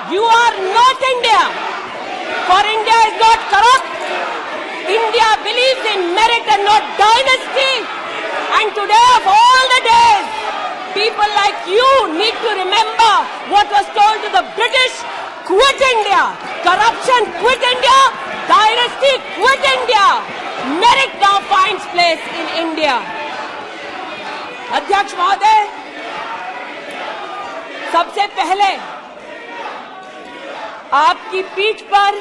You are not India. For India is not corrupt. India believes in merit and not dynasty. And today of all the days, people like you need to remember what was told to the British: quit India. Corruption, quit India. Dynasty, quit India. Merit now finds place in India. अध्यक्ष महोदय, सबसे पहले आपकी पीठ पर,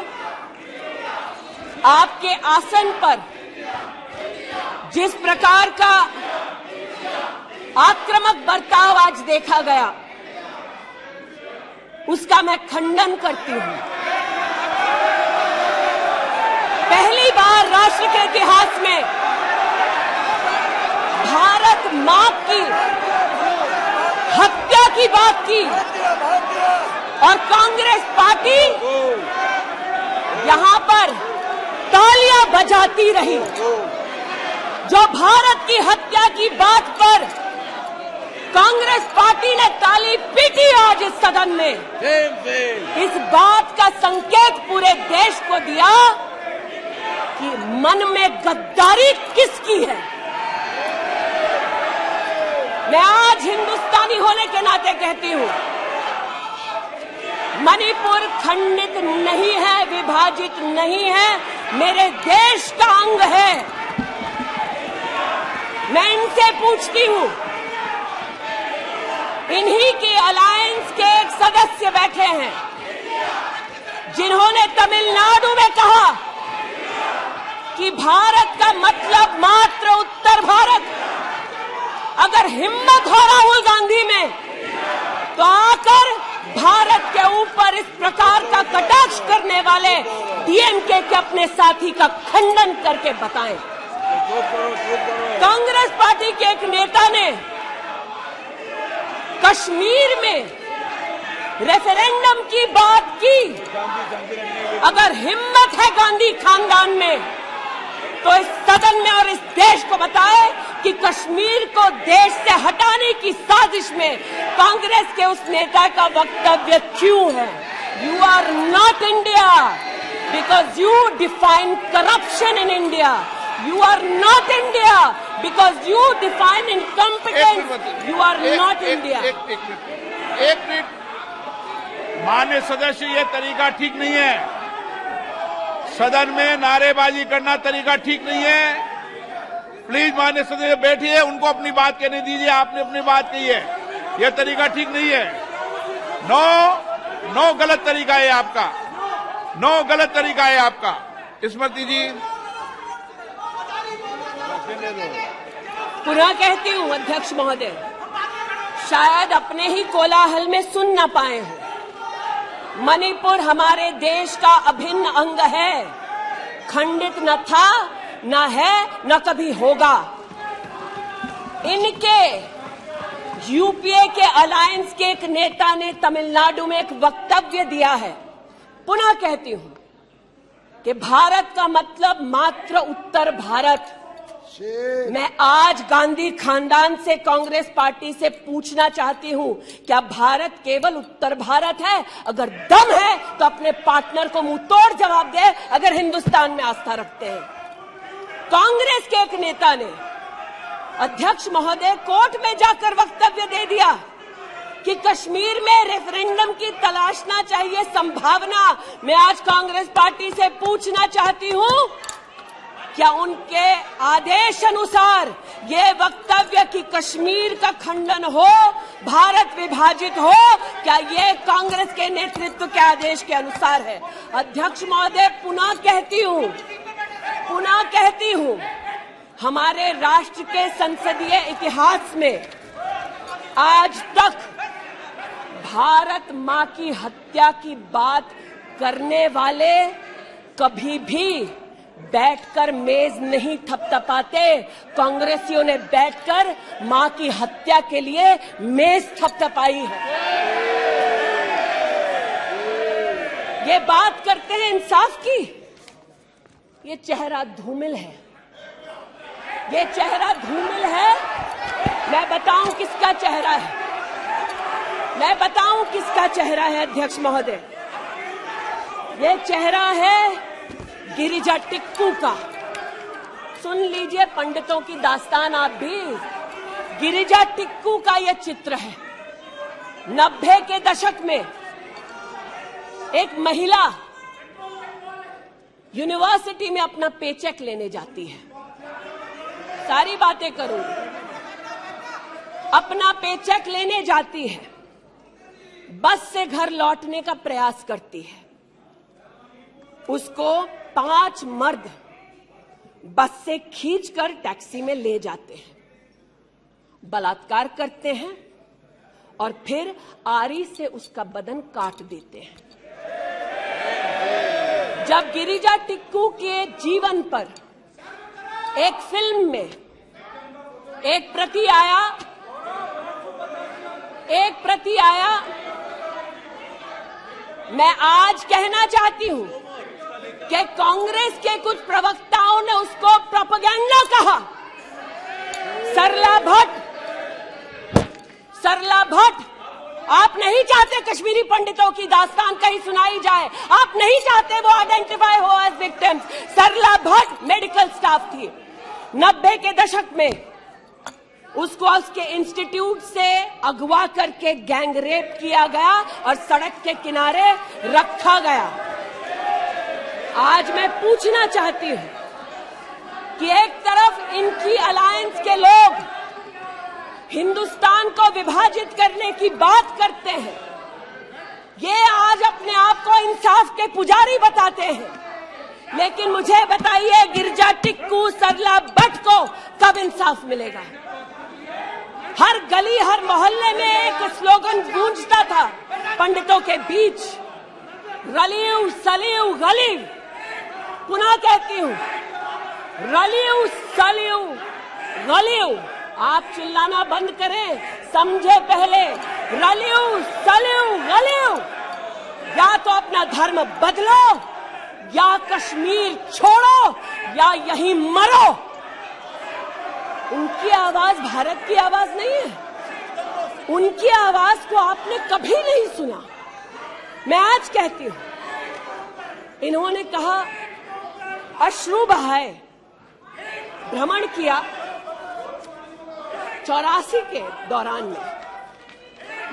आपके आसन पर जिस प्रकार का आक्रामक बर्ताव आज देखा गया, उसका मैं खंडन करती हूं। पहली बार राष्ट्र के इतिहास में भारत मां की हत्या की बात की और कांग्रेस पार्टी यहां पर तालियां बजाती रही। जो भारत की हत्या की बात पर कांग्रेस पार्टी ने ताली पीटी आज इस सदन में, इस बात का संकेत पूरे देश को दिया कि मन में गद्दारी किसकी है। मैं आज हिंदुस्तानी होने के नाते कहती हूं, मणिपुर खंडित नहीं है, विभाजित नहीं है, मेरे देश का अंग है। मैं इनसे पूछती हूं, इन्हीं के अलायंस के एक सदस्य बैठे हैं जिन्होंने तमिलनाडु में कहा कि भारत का मतलब मात्र उत्तर भारत। अगर हिम्मत हो राहुल गांधी में तो आकर भारत के ऊपर इस प्रकार का कटाक्ष करने वाले डीएमके के अपने साथी का खंडन करके बताएं। कांग्रेस पार्टी के एक नेता ने कश्मीर में रेफरेंडम की बात की। अगर हिम्मत है गांधी खानदान में तो इस सदन में और इस देश को बताए कि कश्मीर को देश से हटाने की साजिश में कांग्रेस के उस नेता का वक्तव्य क्यों है। You are not India because you define corruption in India. You are not India because you define incompetence. You are not India. एक मिनट माननीय सदस्य, ये तरीका ठीक नहीं है। सदन में नारेबाजी करना तरीका ठीक नहीं है। प्लीज माननीय सदस्य बैठिए, उनको अपनी बात कहने दीजिए। आपने अपनी बात कही है, यह तरीका ठीक नहीं है। नो गलत तरीका है आपका। नो गलत तरीका है आपका। स्मृति जी, पुनः कहती हूं अध्यक्ष महोदय, शायद अपने ही कोलाहल में सुन न पाए हो। मणिपुर हमारे देश का अभिन्न अंग है, खंडित न था, न है, न कभी होगा। इनके यूपीए के अलायंस के एक नेता ने तमिलनाडु में एक वक्तव्य दिया है। पुनः कहती हूं कि भारत का मतलब मात्र उत्तर भारत। मैं आज गांधी खानदान से, कांग्रेस पार्टी से पूछना चाहती हूं, क्या भारत केवल उत्तर भारत है? अगर दम है तो अपने पार्टनर को मुंह तोड़ जवाब दे, अगर हिंदुस्तान में आस्था रखते हैं। कांग्रेस के एक नेता ने, अध्यक्ष महोदय, कोर्ट में जाकर वक्तव्य दे दिया कि कश्मीर में रेफरेंडम की तलाशना चाहिए संभावना। मैं आज कांग्रेस पार्टी से पूछना चाहती हूं, क्या उनके आदेश अनुसार ये वक्तव्य कि कश्मीर का खंडन हो, भारत विभाजित हो, क्या ये कांग्रेस के नेतृत्व के आदेश के अनुसार है? अध्यक्ष महोदय, पुनः कहती हूं, हमारे राष्ट्र के संसदीय इतिहास में आज तक भारत मां की हत्या की बात करने वाले कभी भी बैठकर मेज नहीं थपथपाते। कांग्रेसियों ने बैठकर मां की हत्या के लिए मेज थपथपाई है। ये बात करते हैं इंसाफ की, ये चेहरा धूमिल है, ये चेहरा धूमिल है। मैं बताऊं किसका चेहरा है, मैं बताऊं किसका चेहरा है अध्यक्ष महोदय। ये चेहरा है गिरिजा टिक्कू का। सुन लीजिए पंडितों की दास्तान आप भी। गिरिजा टिक्कू का यह चित्र है। 90 के दशक में एक महिला यूनिवर्सिटी में अपना पेचेक लेने जाती है। सारी बातें करूंगी। अपना पेचेक लेने जाती है, बस से घर लौटने का प्रयास करती है। उसको 5 मर्द बस से खींचकर टैक्सी में ले जाते हैं, बलात्कार करते हैं और फिर आरी से उसका बदन काट देते हैं। जब गिरिजा टिक्कू के जीवन पर एक फिल्म में एक प्रति आया, मैं आज कहना चाहती हूं कि कांग्रेस के कुछ प्रवक्ताओं ने उसको प्रोपेगेंडा कहा। सरला भट्ट, आप नहीं चाहते कश्मीरी पंडितों की दास्तान कहीं सुनाई जाए, आप नहीं चाहते वो आइडेंटिफाई हो एज विक्टिम्स। सरला भट्ट मेडिकल स्टाफ थी। 90 के दशक में उसको उसके इंस्टीट्यूट से अगवा करके गैंग रेप किया गया और सड़क के किनारे रखा गया। आज मैं पूछना चाहती हूं कि एक तरफ इनकी अलायंस के लोग हिंदुस्तान को विभाजित करने की बात करते हैं, ये आज अपने आप को इंसाफ के पुजारी बताते हैं, लेकिन मुझे बताइए गिरिजा टिक्कू, सरला भट्ट को कब इंसाफ मिलेगा? हर गली हर मोहल्ले में एक स्लोगन गूंजता था पंडितों के बीच, रलियू सलियू गलीव। पुनः कहती हूं, रलियू सलियू गलीव। आप चिल्लाना बंद करें, समझे पहले। रलियू सलियू गलीव। या तो अपना धर्म बदलो या कश्मीर छोड़ो या यहीं मरो। उनकी आवाज भारत की आवाज नहीं है। उनकी आवाज को आपने कभी नहीं सुना। मैं आज कहती हूं, इन्होंने कहा अश्रु बहाए, भ्रमण किया 84 के दौरान में।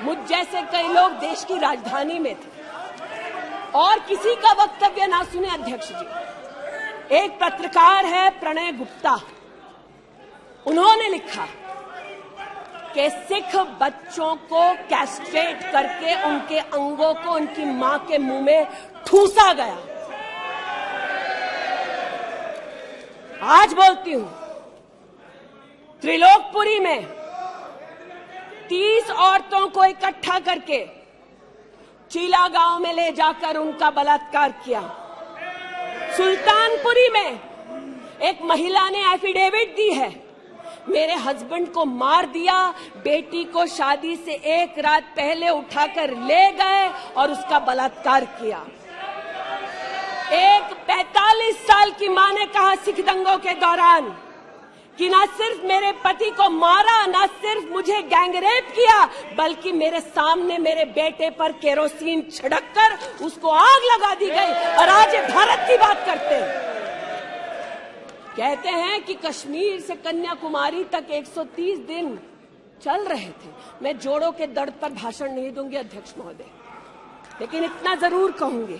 मुझ जैसे कई लोग देश की राजधानी में थे और किसी का वक्तव्य ना सुने। अध्यक्ष जी, एक पत्रकार है प्रणय गुप्ता, उन्होंने लिखा कि सिख बच्चों को कैस्ट्रेट करके उनके अंगों को उनकी मां के मुंह में ठूसा गया। आज बोलती हूं, त्रिलोकपुरी में 30 औरतों को इकट्ठा करके चीला गांव में ले जाकर उनका बलात्कार किया। सुल्तानपुरी में एक महिला ने एफिडेविट दी है, मेरे हस्बैंड को मार दिया, बेटी को शादी से एक रात पहले उठाकर ले गए और उसका बलात्कार किया। एक 45 साल की मां ने कहा सिख दंगों के दौरान कि न सिर्फ मेरे पति को मारा, न सिर्फ मुझे गैंगरेप किया, बल्कि मेरे सामने मेरे बेटे पर केरोसिन छिड़ककर उसको आग लगा दी गई। और आज भारत की बात करते हैं, कहते हैं कि कश्मीर से कन्याकुमारी तक 130 दिन चल रहे थे। मैं जोड़ों के दर्द पर भाषण नहीं दूंगी अध्यक्ष महोदय, लेकिन इतना जरूर कहूंगी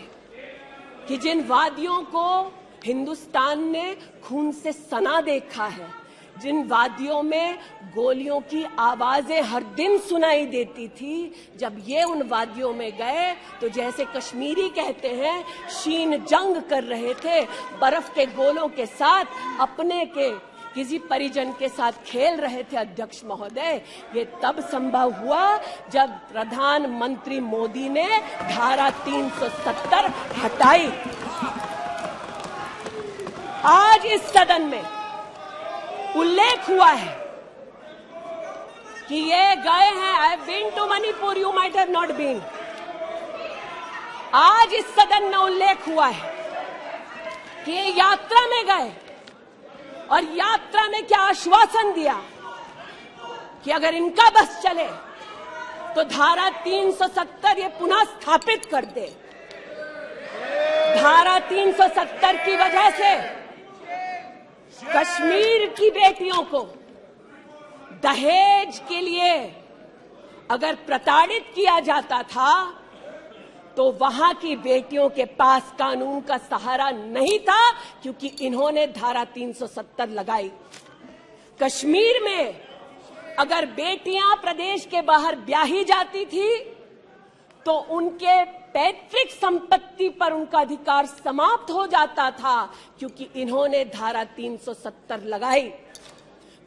कि जिन वादियों को हिंदुस्तान ने खून से सना देखा है, जिन वादियों में गोलियों की आवाजें हर दिन सुनाई देती थी, जब ये उन वादियों में गए तो जैसे कश्मीरी कहते हैं शीन जंग कर रहे थे, बर्फ के गोलों के साथ अपने के किसी परिजन के साथ खेल रहे थे। अध्यक्ष महोदय, ये तब संभव हुआ जब प्रधानमंत्री मोदी ने धारा 370 हटाई। आज इस सदन में उल्लेख हुआ है कि ये गए हैं, I have been to Manipur, you might have not been. आज इस सदन में उल्लेख हुआ है कि ये यात्रा में गए और यात्रा में क्या आश्वासन दिया कि अगर इनका बस चले तो धारा 370 ये पुनः स्थापित कर दे। धारा 370 की वजह से कश्मीर की बेटियों को दहेज के लिए अगर प्रताड़ित किया जाता था तो वहां की बेटियों के पास कानून का सहारा नहीं था, क्योंकि इन्होंने धारा 370 लगाई। कश्मीर में अगर बेटियां प्रदेश के बाहर ब्याही जाती थी तो उनके पैतृक संपत्ति पर उनका अधिकार समाप्त हो जाता था, क्योंकि इन्होंने धारा 370 लगाई।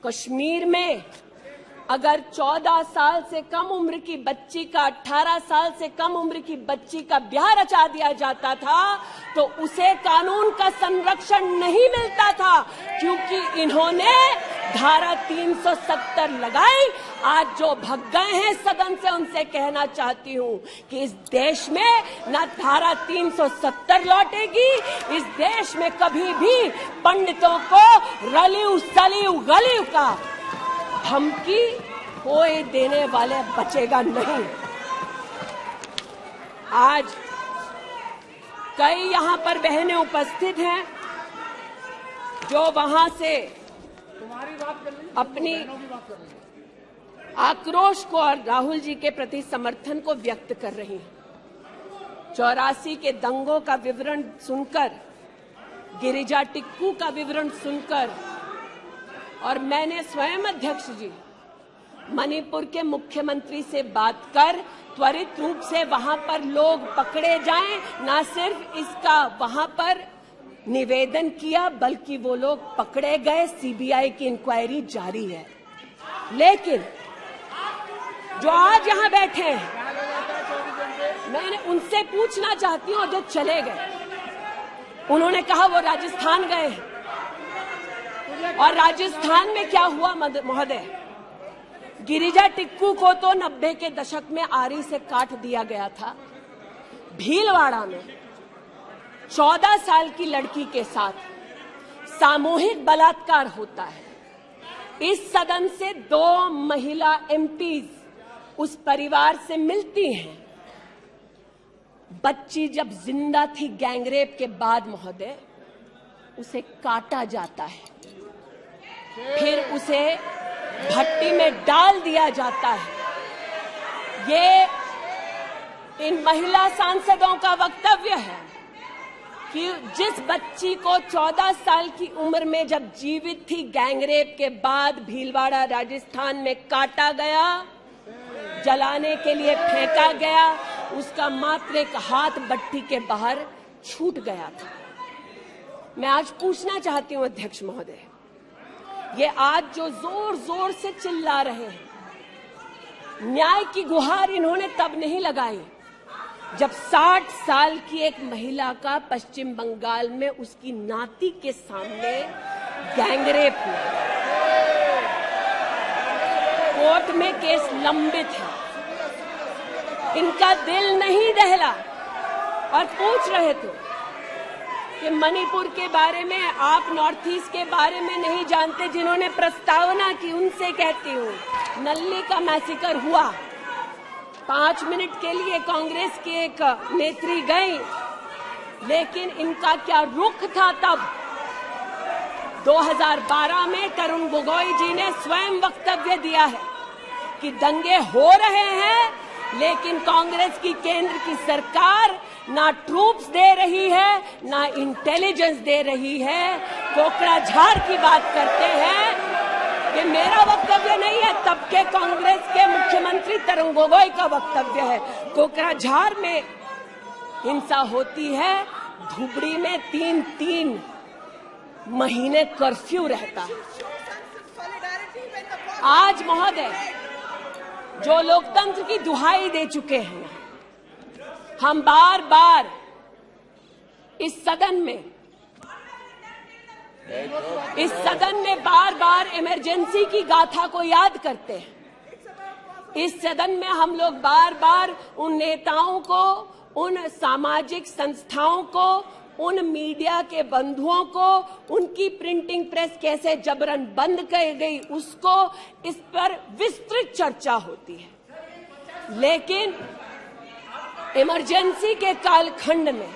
कश्मीर में अगर 14 साल से कम उम्र की बच्ची का 18 साल से कम उम्र की बच्ची का ब्याह रचा दिया जाता था तो उसे कानून का संरक्षण नहीं मिलता था, क्योंकि इन्होंने धारा 370 लगाई। आज जो भग गए हैं सदन से उनसे कहना चाहती हूं कि इस देश में न धारा 370 लौटेगी, इस देश में कभी भी पंडितों को रलिव सलिव गलिव का धमकी कोई देने वाले बचेगा नहीं। आज कई यहां पर बहनें उपस्थित हैं जो वहां से अपनी आक्रोश को और राहुल जी के प्रति समर्थन को व्यक्त कर रही हैं। 84 के दंगों का विवरण सुनकर, गिरिजा टिक्कू का विवरण सुनकर, और मैंने स्वयं अध्यक्ष जी मणिपुर के मुख्यमंत्री से बात कर त्वरित रूप से वहां पर लोग पकड़े जाएं, न सिर्फ इसका वहां पर निवेदन किया बल्कि वो लोग पकड़े गए। सीबीआई की इंक्वायरी जारी है। लेकिन जो आज यहां बैठे हैं, मैं उनसे पूछना चाहती हूं, जो चले गए, उन्होंने कहा वो राजस्थान गए हैं। और राजस्थान में क्या हुआ महोदय? गिरिजा टिक्कू को तो 90 के दशक में आरी से काट दिया गया था। भीलवाड़ा में 14 साल की लड़की के साथ सामूहिक बलात्कार होता है। इस सदन से 2 महिला एमपीज उस परिवार से मिलती हैं। बच्ची जब जिंदा थी गैंगरेप के बाद महोदय, उसे काटा जाता है, फिर उसे भट्टी में डाल दिया जाता है। ये इन महिला सांसदों का वक्तव्य है कि जिस बच्ची को 14 साल की उम्र में जब जीवित थी गैंगरेप के बाद भीलवाड़ा राजस्थान में काटा गया, जलाने के लिए फेंका गया, उसका मात्र एक हाथ भट्टी के बाहर छूट गया था। मैं आज पूछना चाहती हूं अध्यक्ष महोदय, ये आज जो जोर जोर से चिल्ला रहे हैं, न्याय की गुहार इन्होंने तब नहीं लगाई जब 60 साल की एक महिला का पश्चिम बंगाल में उसकी नाती के सामने गैंगरेप हुआ। कोर्ट में केस लंबित है, इनका दिल नहीं दहला और पूछ रहे थे कि मणिपुर के बारे में आप नॉर्थ ईस्ट के बारे में नहीं जानते। जिन्होंने प्रस्तावना की उनसे कहती हूँ, नल्ली का मैसेकर हुआ, 5 मिनट के लिए कांग्रेस की एक नेत्री गई, लेकिन इनका क्या रुख था तब? 2012 में तरुण गोगोई जी ने स्वयं वक्तव्य दिया है कि दंगे हो रहे हैं, लेकिन कांग्रेस की केंद्र की सरकार ना ट्रूप्स दे रही है, ना इंटेलिजेंस दे रही है। कोकराझार की बात करते हैं, ये मेरा वक्तव्य नहीं है, तब के कांग्रेस के मुख्यमंत्री तरुण गोगोई का वक्तव्य है। कोकराझार में हिंसा होती है, धुबड़ी में 3-3 महीने कर्फ्यू रहता है। आज महोदय जो लोकतंत्र की दुहाई दे चुके हैं, हम बार बार इस सदन में बार बार इमरजेंसी की गाथा को याद करते हैं। इस सदन में हम लोग बार बार उन नेताओं को, उन सामाजिक संस्थाओं को, उन मीडिया के बंधुओं को, उनकी प्रिंटिंग प्रेस कैसे जबरन बंद कर गई, उसको, इस पर विस्तृत चर्चा होती है। लेकिन इमरजेंसी के कालखंड में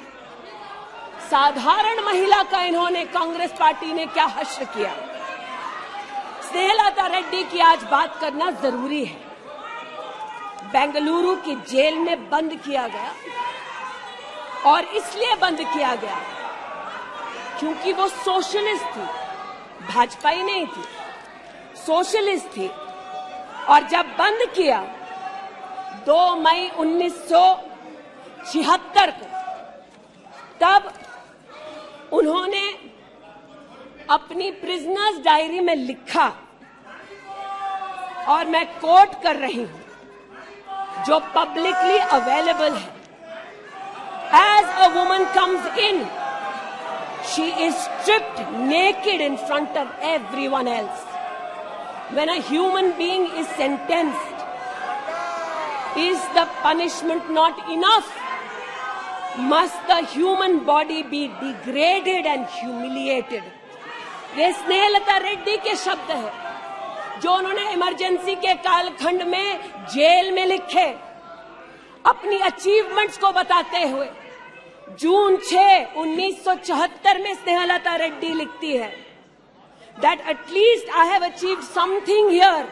साधारण महिला का इन्होंने कांग्रेस पार्टी ने क्या हश्र किया। स्नेहलता रेड्डी की आज बात करना जरूरी है। बेंगलुरु की जेल में बंद किया गया और इसलिए बंद किया गया क्योंकि वो सोशलिस्ट थी, भाजपाई नहीं थी, सोशलिस्ट थी। और जब बंद किया 2 मई 1976 को, तब उन्होंने अपनी प्रिजनर्स डायरी में लिखा, और मैं कोट कर रही हूं, जो पब्लिकली अवेलेबल है। As a woman comes in, she is stripped naked in front of everyone else. When a human being is sentenced, is the punishment not enough? Must the human body be degraded and humiliated? ये स्नेहलता रेड्डी के शब्द हैं, जो उन्होंने emergency के कालखंड में jail में लिखे, अपनी अचीवमेंट्स को बताते हुए। जून 6, 1974 में स्नेहलता रेड्डी लिखती है that at least I have achieved something here.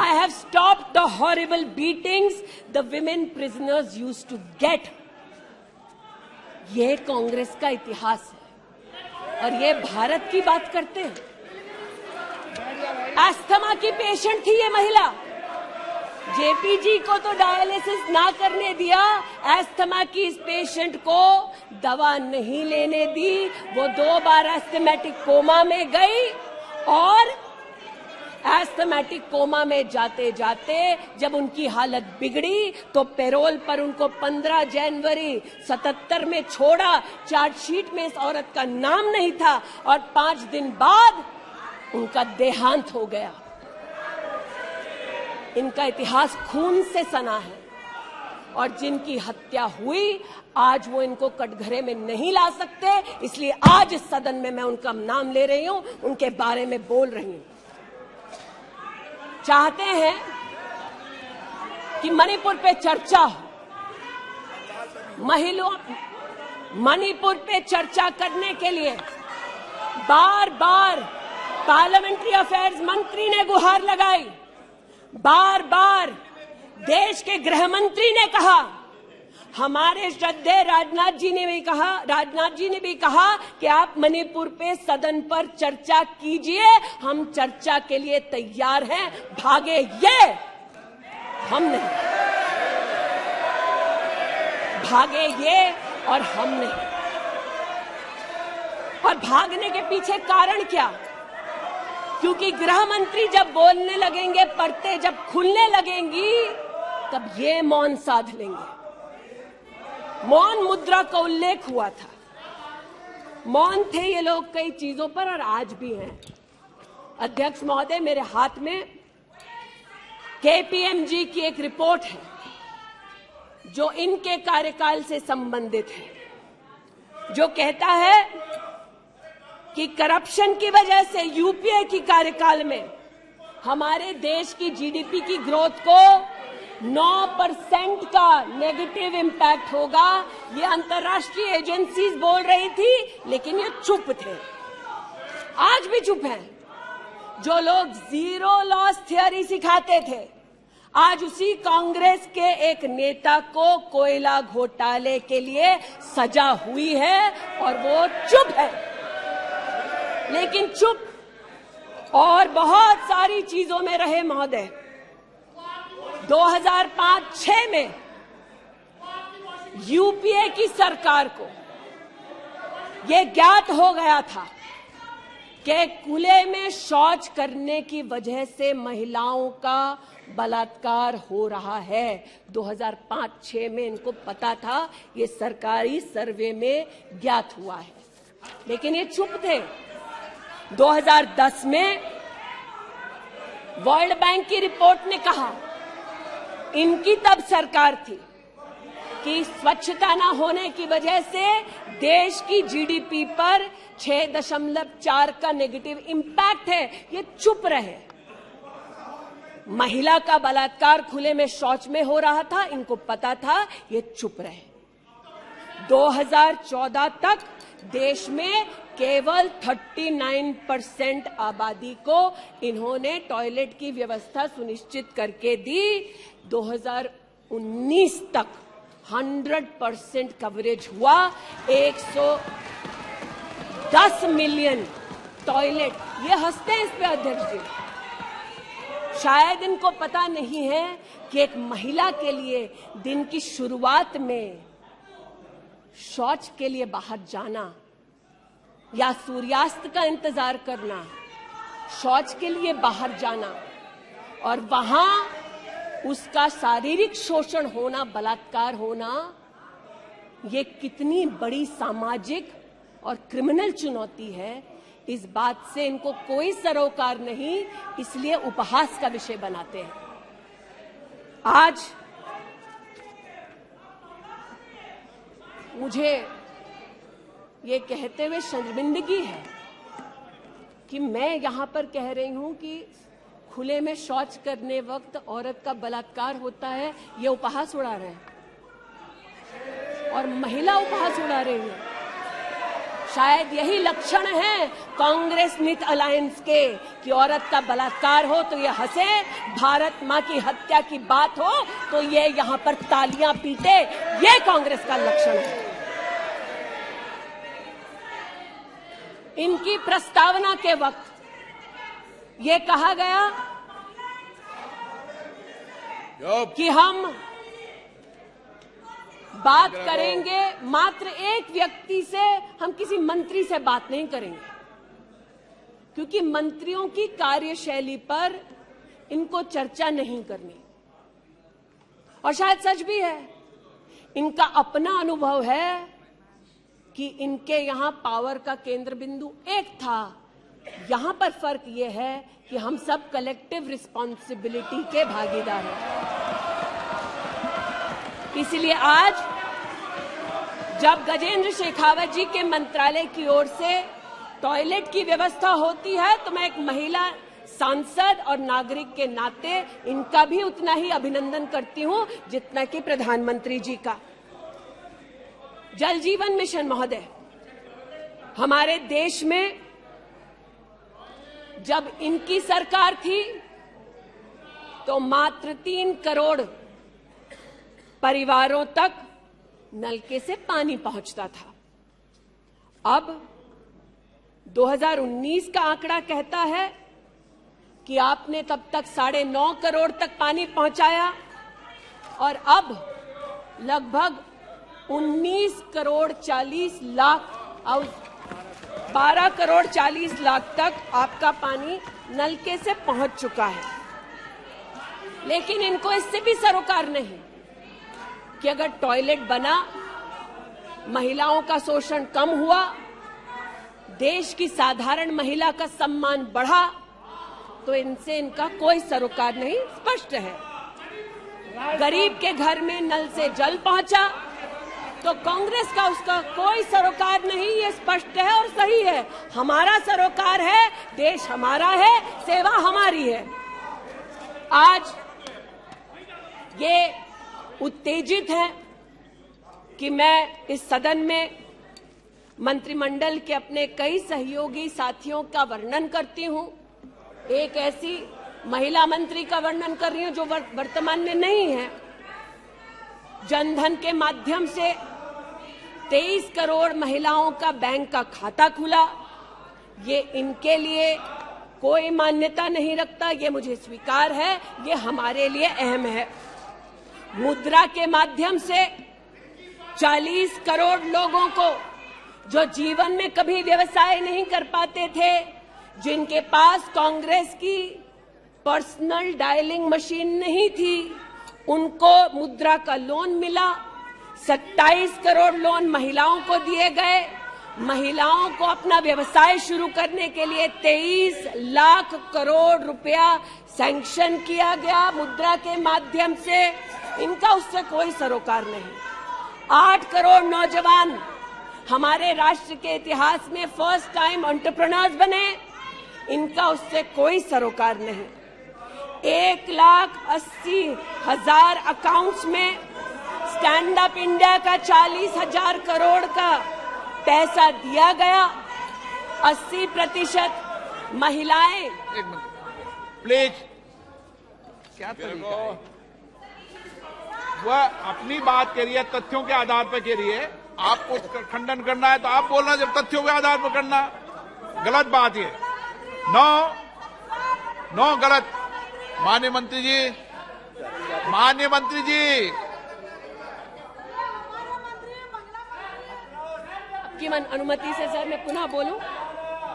I have stopped the horrible beatings the women prisoners used to get. ये कांग्रेस का इतिहास है और ये भारत की बात करते हैं। अस्थमा की पेशेंट थी ये महिला, जेपी जी को तो डायलिसिस ना करने दिया, अस्थमा की इस पेशेंट को दवा नहीं लेने दी। वो 2 बार एस्थमेटिक कोमा में गई और एस्थमेटिक कोमा में जाते जाते जब उनकी हालत बिगड़ी तो पैरोल पर उनको 15 जनवरी 77 में छोड़ा। चार्जशीट में इस औरत का नाम नहीं था और 5 दिन बाद उनका देहांत हो गया। इनका इतिहास खून से सना है और जिनकी हत्या हुई आज वो इनको कटघरे में नहीं ला सकते, इसलिए आज इस सदन में मैं उनका नाम ले रही हूं, उनके बारे में बोल रही हूं। चाहते हैं कि मणिपुर पे चर्चा हो, मणिपुर पे चर्चा करने के लिए बार बार पार्लियामेंट्री अफेयर्स मंत्री ने गुहार लगाई, बार बार देश के गृह मंत्री ने कहा, हमारे श्रद्धेय राजनाथ जी ने भी कहा कि आप मणिपुर पे सदन पर चर्चा कीजिए, हम चर्चा के लिए तैयार हैं, भागे ये हम नहीं, भागे ये और हम नहीं। और भागने के पीछे कारण क्या? क्योंकि गृह मंत्री जब बोलने लगेंगे, परतें जब खुलने लगेंगी, तब ये मौन साध लेंगे। मौन मुद्रा का उल्लेख हुआ था, मौन थे ये लोग कई चीजों पर और आज भी हैं। अध्यक्ष महोदय, मेरे हाथ में केपीएमजी की एक रिपोर्ट है जो इनके कार्यकाल से संबंधित है, जो कहता है कि करप्शन की वजह से यूपीए की कार्यकाल में हमारे देश की जीडीपी की ग्रोथ को 9% का नेगेटिव इंपैक्ट होगा। ये अंतर्राष्ट्रीय एजेंसीज बोल रही थी, लेकिन ये चुप थे, आज भी चुप हैं। जो लोग जीरो लॉस थियरी सिखाते थे, आज उसी कांग्रेस के एक नेता को कोयला घोटाले के लिए सजा हुई है और वो चुप है। लेकिन चुप और बहुत सारी चीजों में रहे महोदय। 2005-06 में यूपीए की सरकार को यह ज्ञात हो गया था कि खुले में शौच करने की वजह से महिलाओं का बलात्कार हो रहा है। 2005-06 में इनको पता था, ये सरकारी सर्वे में ज्ञात हुआ है, लेकिन ये चुप थे। 2010 में वर्ल्ड बैंक की रिपोर्ट ने कहा, इनकी तब सरकार थी, कि स्वच्छता न होने की वजह से देश की जीडीपी पर 6.4 का नेगेटिव इंपैक्ट है। ये चुप रहे। महिला का बलात्कार खुले में शौच में हो रहा था, इनको पता था, ये चुप रहे। 2014 तक देश में केवल 39% आबादी को इन्होंने टॉयलेट की व्यवस्था सुनिश्चित करके दी। 2019 तक 100% कवरेज हुआ। 110 मिलियन टॉयलेट। ये हंसते हैं इस पे अध्यक्ष जी। शायद इनको पता नहीं है कि एक महिला के लिए दिन की शुरुआत में शौच के लिए बाहर जाना या सूर्यास्त का इंतजार करना, शौच के लिए बाहर जाना और वहां उसका शारीरिक शोषण होना, बलात्कार होना, ये कितनी बड़ी सामाजिक और क्रिमिनल चुनौती है, इस बात से इनको कोई सरोकार नहीं, इसलिए उपहास का विषय बनाते हैं। आज मुझे ये कहते हुए शर्मिंदगी है कि मैं यहां पर कह रही हूं कि खुले में शौच करने वक्त औरत का बलात्कार होता है, ये उपहास उड़ा रहे हैं और महिला उपहास उड़ा रही है। शायद यही लक्षण है कांग्रेस मिथ अलायंस के कि औरत का बलात्कार हो तो ये हंसे, भारत मां की हत्या की बात हो तो ये यहां पर तालियां पीटे, ये कांग्रेस का लक्षण है। इनकी प्रस्तावना के वक्त ये कहा गया कि हम बात करेंगे मात्र एक व्यक्ति से, हम किसी मंत्री से बात नहीं करेंगे, क्योंकि मंत्रियों की कार्यशैली पर इनको चर्चा नहीं करनी। और शायद सच भी है, इनका अपना अनुभव है कि इनके यहां पावर का केंद्र बिंदु एक था। यहां पर फर्क यह है कि हम सब कलेक्टिव रिस्पॉन्सिबिलिटी के भागीदार हैं। इसलिए आज जब गजेंद्र शेखावत जी के मंत्रालय की ओर से टॉयलेट की व्यवस्था होती है तो मैं एक महिला सांसद और नागरिक के नाते इनका भी उतना ही अभिनंदन करती हूं जितना कि प्रधानमंत्री जी का। जल जीवन मिशन महोदय, हमारे देश में जब इनकी सरकार थी तो मात्र 3 करोड़ परिवारों तक नलके से पानी पहुंचता था। अब 2019 का आंकड़ा कहता है कि आपने तब तक 9.5 करोड़ तक पानी पहुंचाया और अब लगभग 19 करोड़ 40 लाख और 12 करोड़ 40 लाख तक आपका पानी नलके से पहुंच चुका है। लेकिन इनको इससे भी सरोकार नहीं कि अगर टॉयलेट बना, महिलाओं का शोषण कम हुआ, देश की साधारण महिला का सम्मान बढ़ा, तो इनसे इनका कोई सरोकार नहीं। स्पष्ट है, गरीब के घर में नल से जल पहुंचा तो कांग्रेस का उसका कोई सरोकार नहीं। ये स्पष्ट है और सही है। हमारा सरोकार है, देश हमारा है, सेवा हमारी है। आज ये उत्तेजित है कि मैं इस सदन में मंत्रिमंडल के अपने कई सहयोगी साथियों का वर्णन करती हूं। एक ऐसी महिला मंत्री का वर्णन कर रही हूं जो वर्तमान में नहीं है। जनधन के माध्यम से 23 करोड़ महिलाओं का बैंक का खाता खुला। ये इनके लिए कोई मान्यता नहीं रखता, ये मुझे स्वीकार है, ये हमारे लिए अहम है। मुद्रा के माध्यम से 40 करोड़ लोगों को जो जीवन में कभी व्यवसाय नहीं कर पाते थे, जिनके पास कांग्रेस की पर्सनल डायलिंग मशीन नहीं थी, उनको मुद्रा का लोन मिला। 27 करोड़ लोन महिलाओं को दिए गए। महिलाओं को अपना व्यवसाय शुरू करने के लिए 23 लाख करोड़ रुपया सैंक्शन किया गया मुद्रा के माध्यम से। इनका उससे कोई सरोकार नहीं। 8 करोड़ नौजवान हमारे राष्ट्र के इतिहास में फर्स्ट टाइम एंटरप्रेन्योर्स बने। इनका उससे कोई सरोकार नहीं। 1,80,000 अकाउंट्स में स्टैंड अप इंडिया का 40,000 करोड़ का पैसा दिया गया, 80% महिलाएं। एक मिनट प्लीज, क्या तरीका है? वह अपनी बात कह रही है, तथ्यों के आधार पर कह रही है। आपको खंडन करना है तो आप बोलना, जब तथ्यों के आधार पर करना गलत बात है। नो गलत। माननीय मंत्री जी, आपकी अनुमति से सर मैं पुनः बोलूं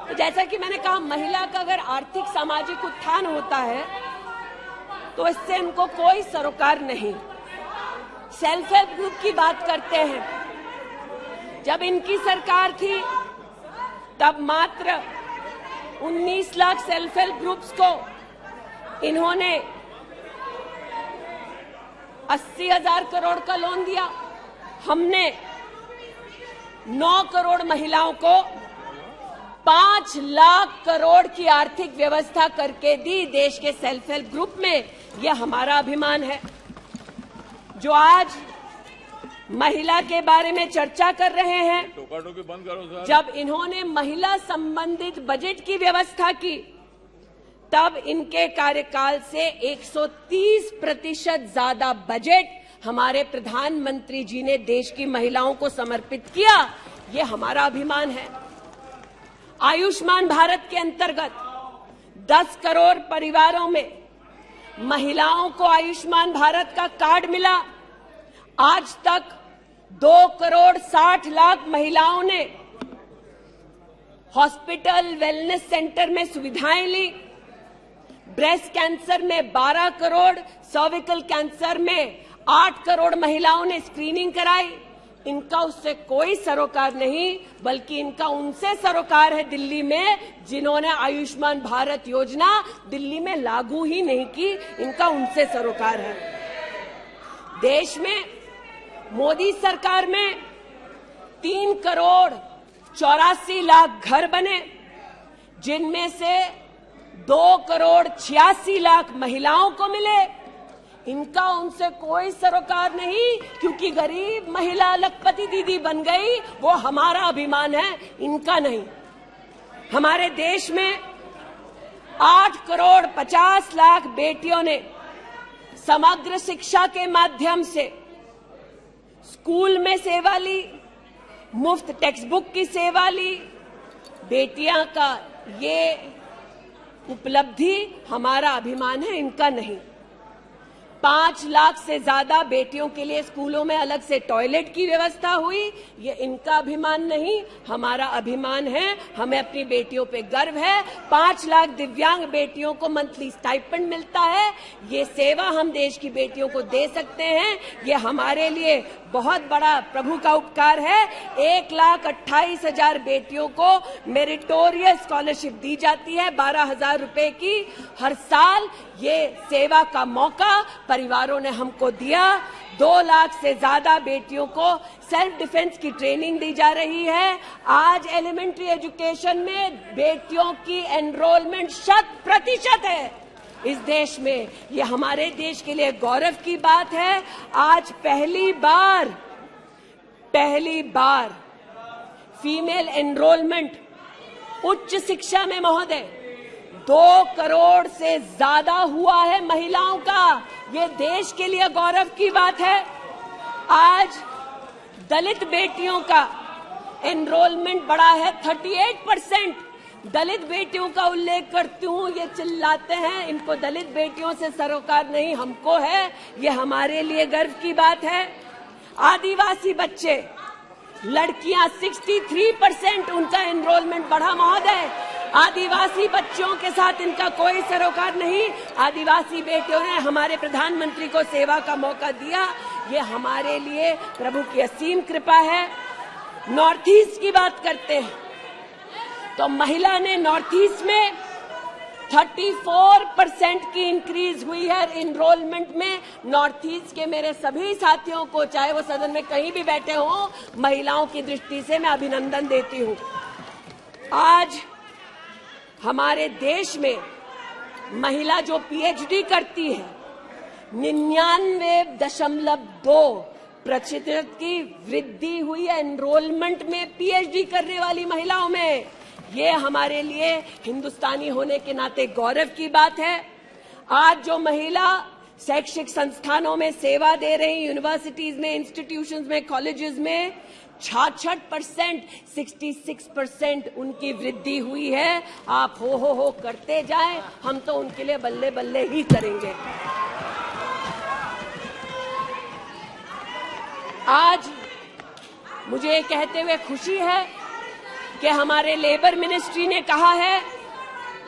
तो जैसा कि मैंने कहा, महिला का अगर आर्थिक सामाजिक उत्थान होता है तो इससे इनको कोई सरोकार नहीं। सेल्फ हेल्प ग्रुप की बात करते हैं, जब इनकी सरकार थी तब मात्र 19 लाख सेल्फ हेल्प ग्रुप्स को इन्होंने 80,000 करोड़ का लोन दिया। हमने 9 करोड़ महिलाओं को 5 लाख करोड़ की आर्थिक व्यवस्था करके दी देश के सेल्फ हेल्प ग्रुप में। यह हमारा अभिमान है। जो आज महिला के बारे में चर्चा कर रहे हैं, टोका-टोकी बंद करो सर। जब इन्होंने महिला संबंधित बजट की व्यवस्था की तब इनके कार्यकाल से 130% ज्यादा बजट हमारे प्रधानमंत्री जी ने देश की महिलाओं को समर्पित किया। ये हमारा अभिमान है। आयुष्मान भारत के अंतर्गत 10 करोड़ परिवारों में महिलाओं को आयुष्मान भारत का कार्ड मिला। आज तक 2 करोड़ 60 लाख महिलाओं ने हॉस्पिटल वेलनेस सेंटर में सुविधाएं ली। ब्रेस्ट कैंसर में 12 करोड़, सर्विकल कैंसर में 8 करोड़ महिलाओं ने स्क्रीनिंग कराई। इनका उससे कोई सरोकार नहीं, बल्कि इनका उनसे सरोकार है दिल्ली में, जिन्होंने आयुष्मान भारत योजना दिल्ली में लागू ही नहीं की। इनका उनसे सरोकार है। देश में मोदी सरकार में 3 करोड़ 84 लाख घर बने, जिनमें से 2 करोड़ 86 लाख महिलाओं को मिले। इनका उनसे कोई सरोकार नहीं, क्योंकि गरीब महिला लखपति दीदी बन गई, वो हमारा अभिमान है, इनका नहीं। हमारे देश में 8 करोड़ 50 लाख बेटियों ने समग्र शिक्षा के माध्यम से स्कूल में सेवा ली, मुफ्त टेक्स्ट बुक की सेवा ली। बेटियां का ये उपलब्धि हमारा अभिमान है, इनका नहीं। 5 लाख से ज्यादा बेटियों के लिए स्कूलों में अलग से टॉयलेट की व्यवस्था हुई। ये इनका अभिमान नहीं, हमारा अभिमान है। हमें अपनी बेटियों पे गर्व है। 5 लाख दिव्यांग बेटियों को मंथली स्टाइपेंड मिलता है। ये सेवा हम देश की बेटियों को दे सकते हैं। ये हमारे लिए बहुत बड़ा प्रभु का उपकार है। 1,28,000 बेटियों को मेरिटोरियस स्कॉलरशिप दी जाती है, 12,000 रुपए की हर साल। ये सेवा का मौका परिवारों ने हमको दिया। 2 लाख से ज्यादा बेटियों को सेल्फ डिफेंस की ट्रेनिंग दी जा रही है। आज एलिमेंट्री एजुकेशन में बेटियों की एनरोलमेंट 100% है इस देश में। ये हमारे देश के लिए गौरव की बात है। आज पहली बार फीमेल एनरोलमेंट उच्च शिक्षा में महोदय 2 करोड़ से ज्यादा हुआ है महिलाओं का। ये देश के लिए गौरव की बात है। आज दलित बेटियों का एनरोलमेंट बढ़ा है 38%। दलित बेटियों का उल्लेख करती हूँ, ये चिल्लाते हैं इनको दलित बेटियों से सरोकार नहीं, हमको है। ये हमारे लिए गर्व की बात है। आदिवासी बच्चे, लड़कियां 63% उनका एनरोलमेंट बढ़ा महोदय। आदिवासी बच्चों के साथ इनका कोई सरोकार नहीं। आदिवासी बेटियों ने हमारे प्रधानमंत्री को सेवा का मौका दिया। ये हमारे लिए प्रभु की असीम कृपा है। नॉर्थ ईस्ट की बात करते हैं तो महिला ने नॉर्थ ईस्ट में 34% की इंक्रीज हुई है एनरोलमेंट में। नॉर्थ ईस्ट के मेरे सभी साथियों को, चाहे वो सदन में कहीं भी बैठे हों, महिलाओं की दृष्टि से मैं अभिनंदन देती हूं। आज हमारे देश में महिला जो पीएचडी करती है 99.2 प्रतिशत की वृद्धि हुई है एनरोलमेंट में पीएचडी करने वाली महिलाओं में। ये हमारे लिए हिंदुस्तानी होने के नाते गौरव की बात है। आज जो महिला शैक्षिक संस्थानों में सेवा दे रही, यूनिवर्सिटीज में, इंस्टीट्यूशंस में, कॉलेजेस में 66%, 66% उनकी वृद्धि हुई है। आप हो करते जाएं, हम तो उनके लिए बल्ले बल्ले ही करेंगे। आज मुझे ये कहते हुए खुशी है कि हमारे लेबर मिनिस्ट्री ने कहा है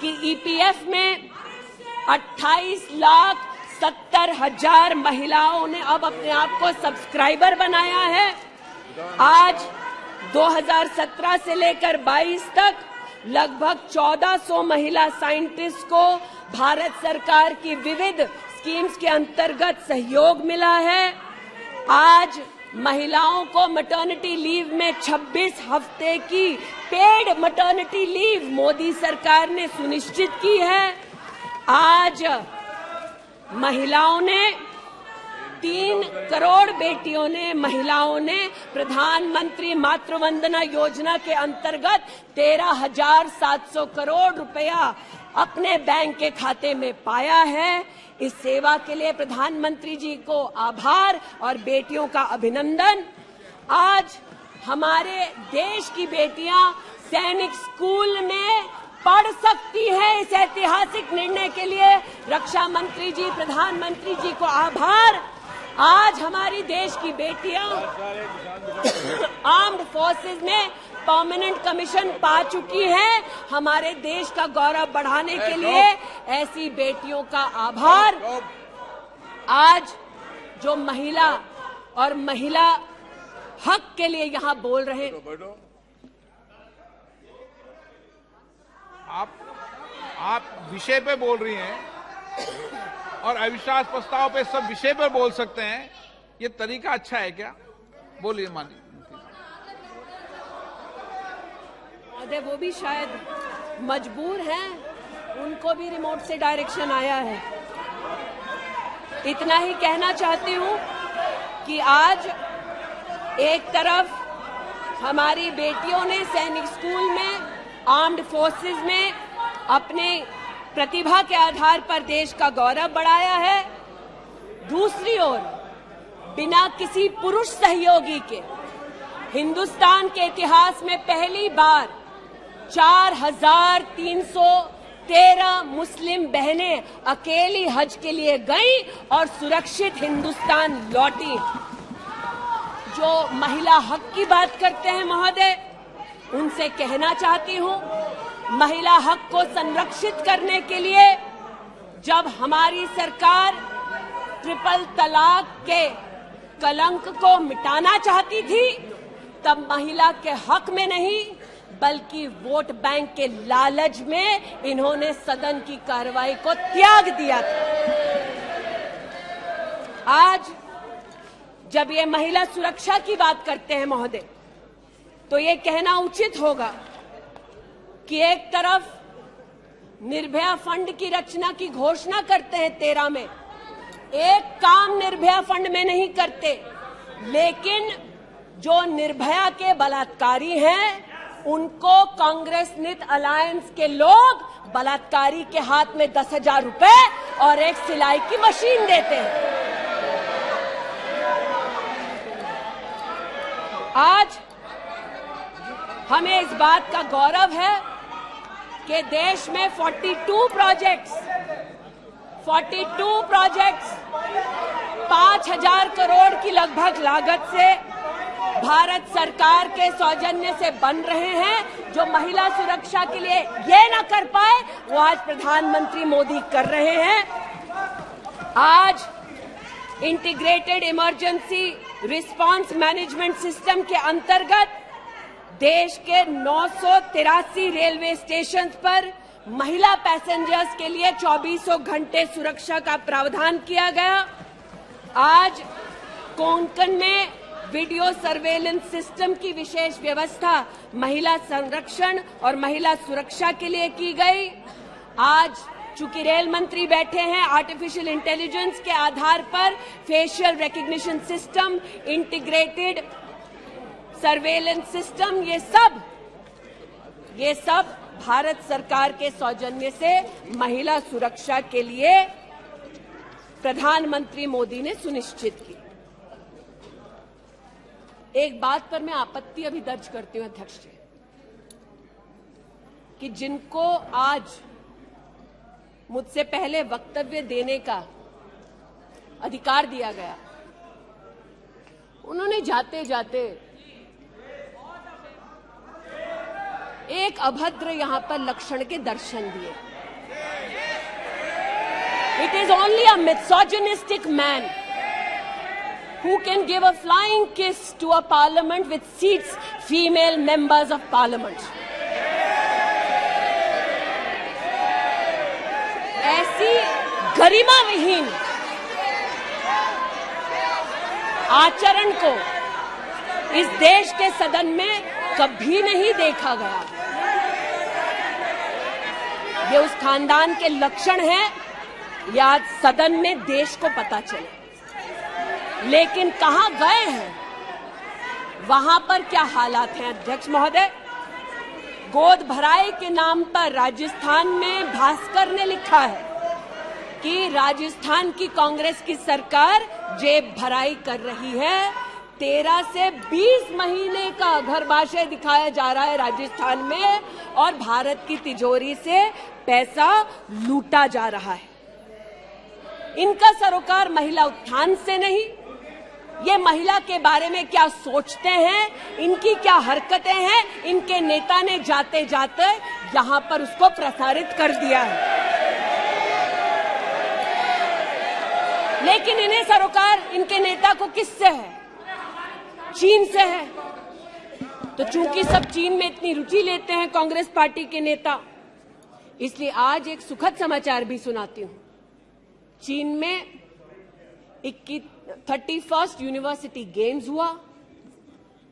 कि ईपीएफ में 28,70,000 महिलाओं ने अब अपने आप को सब्सक्राइबर बनाया है। आज 2017 से लेकर 22 तक लगभग 1400 महिला साइंटिस्ट को भारत सरकार की विविध स्कीम्स के अंतर्गत सहयोग मिला है। आज महिलाओं को मैटरनिटी लीव में 26 हफ्ते की पेड मैटरनिटी लीव मोदी सरकार ने सुनिश्चित की है। आज महिलाओं ने 3 करोड़ बेटियों ने, महिलाओं ने प्रधानमंत्री मातृवंदना योजना के अंतर्गत 13,700 करोड़ रुपया अपने बैंक के खाते में पाया है। इस सेवा के लिए प्रधानमंत्री जी को आभार और बेटियों का अभिनंदन। आज हमारे देश की बेटियां सैनिक स्कूल में पढ़ सकती है। इस ऐतिहासिक निर्णय के लिए रक्षा मंत्री जी, प्रधानमंत्री जी को आभार। आज हमारी देश की बेटियां आर्म्ड फोर्सेस में परमानेंट कमीशन पा चुकी हैं। हमारे देश का गौरव बढ़ाने के लिए ऐसी बेटियों का आभार। आज जो महिला और महिला हक के लिए यहां बोल रहे हैं, आप विषय पे बोल रही हैं और अविश्वास प्रस्ताव पे सब विषय पर बोल सकते हैं। ये तरीका अच्छा है क्या? बोलिए माननीय। वो भी शायद मजबूर हैं, उनको भी रिमोट से डायरेक्शन आया है। इतना ही कहना चाहती हूं कि आज एक तरफ हमारी बेटियों ने सैनिक स्कूल में, आर्म्ड फोर्सेस में अपने प्रतिभा के आधार पर देश का गौरव बढ़ाया है। दूसरी ओर बिना किसी पुरुष सहयोगी के हिंदुस्तान के इतिहास में पहली बार 4,313 मुस्लिम बहनें अकेली हज के लिए गईं और सुरक्षित हिंदुस्तान लौटी। जो महिला हक की बात करते हैं महोदय, उनसे कहना चाहती हूं, महिला हक को संरक्षित करने के लिए जब हमारी सरकार ट्रिपल तलाक के कलंक को मिटाना चाहती थी, तब महिला के हक में नहीं बल्कि वोट बैंक के लालच में इन्होंने सदन की कार्रवाई को त्याग दिया था। आज जब ये महिला सुरक्षा की बात करते हैं महोदय, तो ये कहना उचित होगा कि एक तरफ निर्भया फंड की रचना की घोषणा करते हैं 13 में, एक काम निर्भया फंड में नहीं करते, लेकिन जो निर्भया के बलात्कारी हैं उनको कांग्रेस नित अलायंस के लोग बलात्कारी के हाथ में 10,000 रुपए और एक सिलाई की मशीन देते हैं। आज हमें इस बात का गौरव है कि देश में 42 प्रोजेक्ट्स 5,000 करोड़ की लगभग लागत से भारत सरकार के सौजन्य से बन रहे हैं। जो महिला सुरक्षा के लिए ये न कर पाए, वो आज प्रधानमंत्री मोदी कर रहे हैं। आज integrated emergency response management system के अंतर्गत देश के 983 रेलवे स्टेशन पर महिला पैसेंजर्स के लिए 24 घंटे सुरक्षा का प्रावधान किया गया। आज कोंकण में वीडियो सर्वेलेंस सिस्टम की विशेष व्यवस्था महिला संरक्षण और महिला सुरक्षा के लिए की गई। आज चूंकि रेल मंत्री बैठे हैं, आर्टिफिशियल इंटेलिजेंस के आधार पर facial recognition system, integrated surveillance system, ये सब भारत सरकार के सौजन्य से महिला सुरक्षा के लिए प्रधानमंत्री मोदी ने सुनिश्चित की। एक बात पर मैं आपत्ति अभी दर्ज करती हूं अध्यक्ष जी, कि जिनको आज मुझसे पहले वक्तव्य देने का अधिकार दिया गया, उन्होंने जाते जाते एक अभद्र यहां पर लक्षण के दर्शन दिए। It is only a misogynistic man who can give a flying kiss to a parliament which seats female members of parliament. ऐसी गरिमा विहीन आचरण को इस देश के सदन में कभी नहीं देखा गया। ये उस खानदान के लक्षण हैं, ये आज सदन में देश को पता चले। लेकिन कहां गए हैं, वहां पर क्या हालात हैं अध्यक्ष महोदय? गोद भराई के नाम पर राजस्थान में भास्कर ने लिखा है कि राजस्थान की कांग्रेस की सरकार जेब भराई कर रही है। 13 से 20 महीने का घरबाशय दिखाया जा रहा है राजस्थान में, और भारत की तिजोरी से पैसा लूटा जा रहा है। इनका सरोकार महिला उत्थान से नहीं, ये महिला के बारे में क्या सोचते हैं, इनकी क्या हरकतें हैं, इनके नेता ने जाते जाते यहां पर उसको प्रसारित कर दिया है। लेकिन इन्हें सरोकार इनके नेता को किससे है? चीन से है। तो चूंकि सब चीन में इतनी रुचि लेते हैं कांग्रेस पार्टी के नेता, इसलिए आज एक सुखद समाचार भी सुनाती हूं। चीन में 31st यूनिवर्सिटी गेम्स हुआ।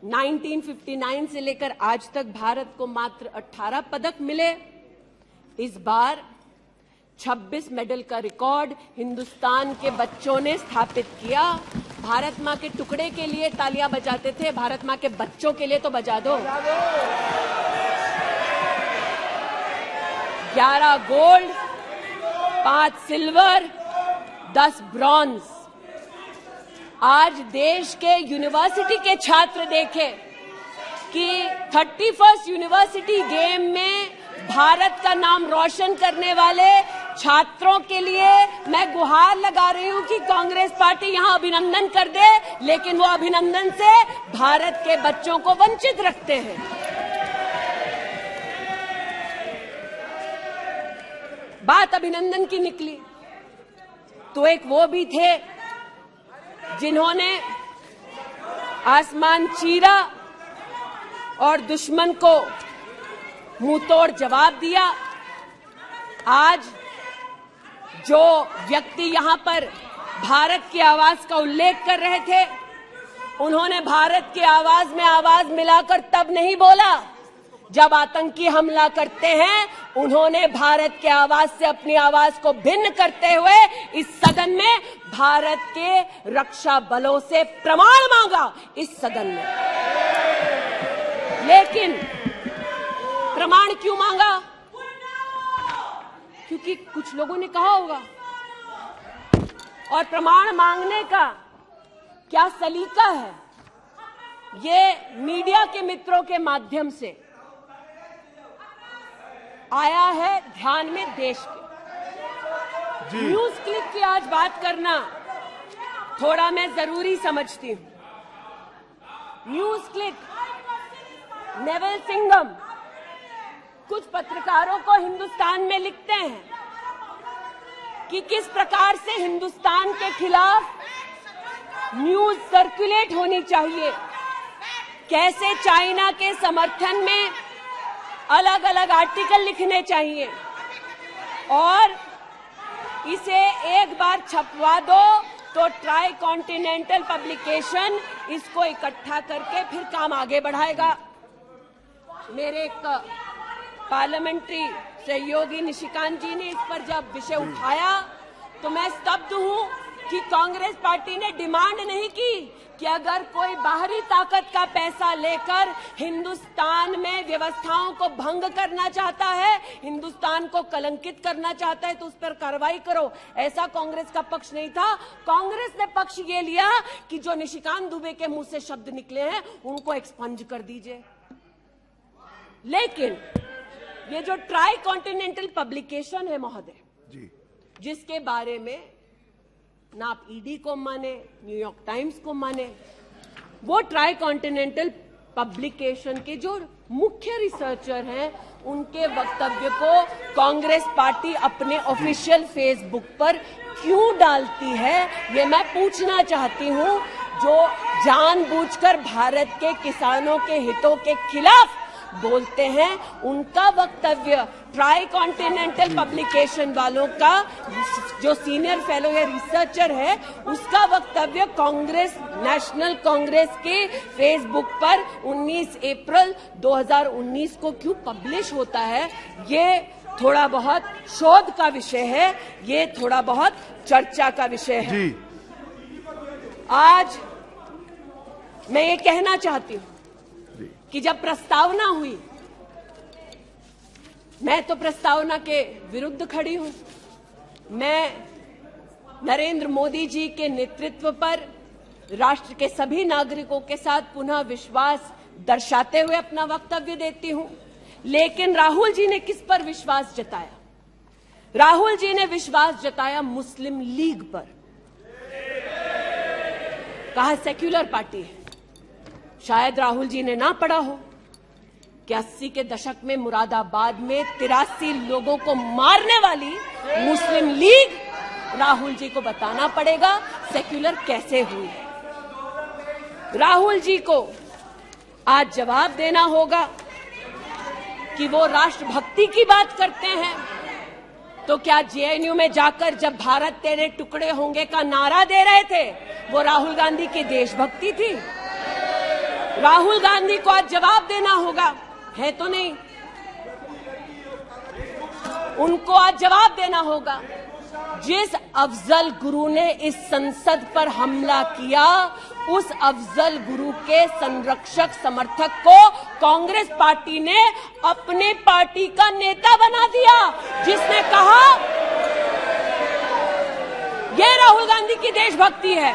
1959 से लेकर आज तक भारत को मात्र 18 पदक मिले। इस बार 26 मेडल का रिकॉर्ड हिंदुस्तान के बच्चों ने स्थापित किया। भारत मां के टुकड़े के लिए तालियां बजाते थे, भारत मां के बच्चों के लिए तो बजा दो। 11 गोल्ड, 5 सिल्वर, 10 ब्रॉन्ज। आज देश के यूनिवर्सिटी के छात्र देखें कि 31st यूनिवर्सिटी गेम में भारत का नाम रोशन करने वाले छात्रों के लिए मैं गुहार लगा रही हूं कि कांग्रेस पार्टी यहां अभिनंदन कर दे, लेकिन वो अभिनंदन से भारत के बच्चों को वंचित रखते हैं। बात अभिनंदन की निकली तो एक वो भी थे जिन्होंने आसमान चीरा और दुश्मन को मुंहतोड़ जवाब दिया। आज जो व्यक्ति यहां पर भारत की आवाज का उल्लेख कर रहे थे, उन्होंने भारत की आवाज में आवाज मिलाकर तब नहीं बोला जब आतंकी हमला करते हैं। उन्होंने भारत के आवाज से अपनी आवाज को भिन्न करते हुए इस सदन में भारत के रक्षा बलों से प्रमाण मांगा इस सदन में। लेकिन प्रमाण क्यों मांगा? क्योंकि कुछ लोगों ने कहा होगा। और प्रमाण मांगने का क्या सलीका है, ये मीडिया के मित्रों के माध्यम से आया है ध्यान में देश के। न्यूज क्लिक की आज बात करना थोड़ा मैं जरूरी समझती हूं। न्यूज क्लिक, नेवल सिंघम कुछ पत्रकारों को हिंदुस्तान में लिखते हैं कि किस प्रकार से हिंदुस्तान के खिलाफ न्यूज सर्कुलेट होनी चाहिए, कैसे चाइना के समर्थन में अलग अलग आर्टिकल लिखने चाहिए, और इसे एक बार छपवा दो तो ट्राई कॉन्टिनेंटल पब्लिकेशन इसको इकट्ठा करके फिर काम आगे बढ़ाएगा। मेरे एक पार्लियामेंट्री सहयोगी निशिकांत जी ने इस पर जब विषय उठाया तो मैं स्तब्ध हूं कि कांग्रेस पार्टी ने डिमांड नहीं की कि अगर कोई बाहरी ताकत का पैसा लेकर हिंदुस्तान में व्यवस्थाओं को भंग करना चाहता है, हिंदुस्तान को कलंकित करना चाहता है तो उस पर कार्रवाई करो। ऐसा कांग्रेस का पक्ष नहीं था। कांग्रेस ने पक्ष ये लिया कि जो निशिकांत दुबे के मुंह से शब्द निकले हैं उनको एक्सपंज कर दीजिए। लेकिन ये जो ट्राई कॉन्टिनेंटल पब्लिकेशन है महोदय जी, जिसके बारे में ना आप ईडी को माने, न्यूयॉर्क टाइम्स को माने, वो ट्राई कॉन्टिनेंटल पब्लिकेशन के जो मुख्य रिसर्चर हैं उनके वक्तव्य को कांग्रेस पार्टी अपने ऑफिशियल फेसबुक पर क्यों डालती है, ये मैं पूछना चाहती हूं। जो जानबूझकर भारत के किसानों के हितों के खिलाफ बोलते हैं, उनका वक्तव्य ट्राई कॉन्टिनेंटल पब्लिकेशन वालों का जो सीनियर फेलो या रिसर्चर है उसका वक्तव्य कांग्रेस, नेशनल कांग्रेस के फेसबुक पर 19 अप्रैल 2019 को क्यों पब्लिश होता है, ये थोड़ा बहुत शोध का विषय है, ये थोड़ा बहुत चर्चा का विषय है जी। आज मैं ये कहना चाहती हूं कि जब प्रस्तावना हुई, मैं तो प्रस्तावना के विरुद्ध खड़ी हूं। मैं नरेंद्र मोदी जी के नेतृत्व पर राष्ट्र के सभी नागरिकों के साथ पुनः विश्वास दर्शाते हुए अपना वक्तव्य देती हूं। लेकिन राहुल जी ने किस पर विश्वास जताया? राहुल जी ने विश्वास जताया मुस्लिम लीग पर। कहा सेक्युलर पार्टी है। शायद राहुल जी ने ना पढ़ा हो कि 80 के दशक में मुरादाबाद में 83 लोगों को मारने वाली मुस्लिम लीग, राहुल जी को बताना पड़ेगा सेक्युलर कैसे हुई। राहुल जी को आज जवाब देना होगा कि वो राष्ट्रभक्ति की बात करते हैं तो क्या जेएनयू में जाकर जब भारत तेरे टुकड़े होंगे का नारा दे रहे थे वो राहुल गांधी की देशभक्ति थी? राहुल गांधी को आज जवाब देना होगा, है तो नहीं। उनको आज जवाब देना होगा। जिस अफजल गुरु ने इस संसद पर हमला किया, उस अफजल गुरु के संरक्षक समर्थक को कांग्रेस पार्टी ने अपने पार्टी का नेता बना दिया, जिसने कहा यह राहुल गांधी की देशभक्ति है।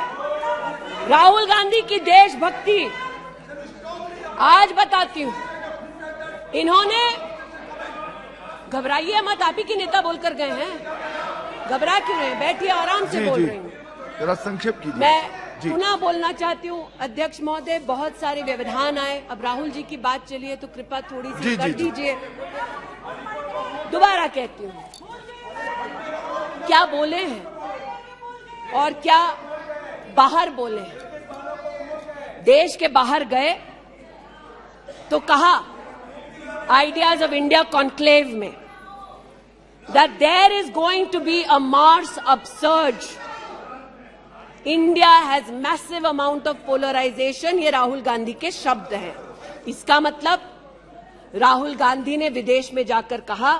राहुल गांधी की देशभक्ति आज बताती हूं। इन्होंने, घबराइए मत, आप ही के नेता बोलकर गए हैं, घबरा क्यों रहे हैं? बैठिए, आराम से बोल रही हूँ। जरा संक्षेप कीजिए। मैं पुनः बोलना चाहती हूँ अध्यक्ष महोदय, बहुत सारे व्यवधान आए, अब राहुल जी की बात चली है तो कृपा थोड़ी सी कर दीजिए। दोबारा कहती हूँ, क्या बोले हैं और क्या बाहर बोले हैं। देश के बाहर गए तो कहा आइडियाज ऑफ इंडिया कॉन्क्लेव में that there is going to be a Mars upsurge. India has massive amount of polarization. ये राहुल गांधी के शब्द हैं। इसका मतलब राहुल गांधी ने विदेश में जाकर कहा